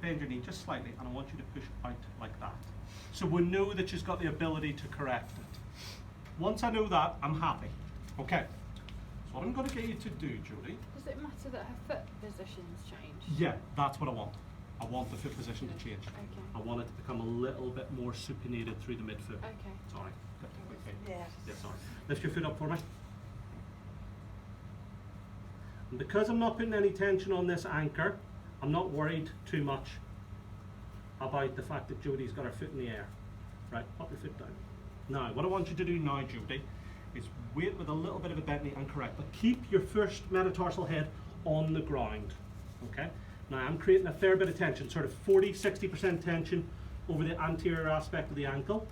bend your knee just slightly, and I want you to push out like that. So we know that she's got the ability to correct it. Once I know that, I'm happy. Okay. So what I'm going to get you to do, Jodie. Does it matter that her foot positions change? Yeah, that's what I want. I want the foot position to change. Okay. I want it to become a little bit more supinated through the midfoot. Okay. Sorry. Okay. Yes. Yeah, sorry. Lift your foot up for me. And because I'm not putting any tension on this anchor, I'm not worried too much about the fact that Jodie's got her foot in the air. Right, pop your foot down. Now, what I want you to do now, Jodie, is wait with a little bit of a bent knee and correct, but keep your first metatarsal head on the ground, okay? Now, I'm creating a fair bit of tension, sort of 40–60% tension over the anterior aspect of the ankle.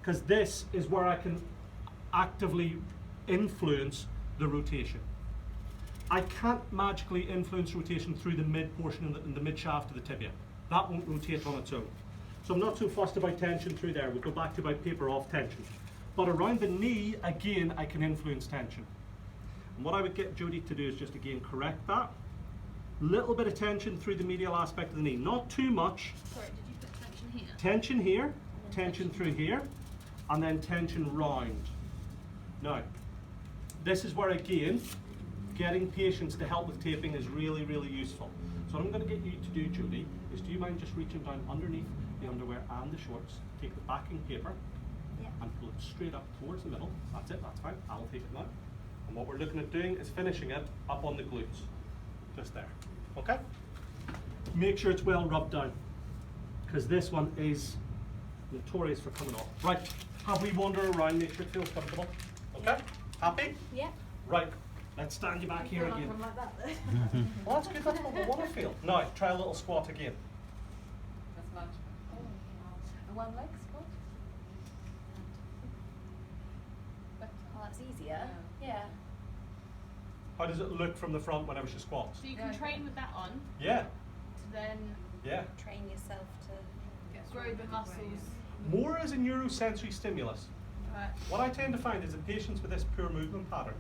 Because this is where I can actively influence the rotation. I can't magically influence rotation through the mid portion and the mid shaft of the tibia. That won't rotate on its own. So I'm not too fussed about tension through there. We'll go back to about paper off tension. But around the knee, again, I can influence tension. And what I would get Jodie to do is just again correct that. Little bit of tension through the medial aspect of the knee. Not too much. Sorry, did you put tension here? Tension here, tension through here, and then tension round. Now, this is where again, getting patients to help with taping is really, really useful. So what I'm going to get you to do, Jodie, is do you mind just reaching down underneath the underwear and the shorts, take the backing paper, and pull it straight up towards the middle. That's it, that's fine, I'll take it now. And what we're looking at doing is finishing it up on the glutes, just there, okay? Make sure it's well rubbed down, because this one is notorious for coming off. Right, have we wander around, make sure it feels comfortable, okay? Happy? Yeah. Right, let's stand you back here again. Like that, then. Well, that's good, that's what we want to feel. Now, try a little squat again. That's much. A one leg squat? Oh, that's easier. Yeah. How does it look from the front whenever she squats? So you can train with that on Yeah, to then yeah. Train yourself to. grow the muscles. More as a neurosensory stimulus. Right. What I tend to find is that patients with this poor movement pattern,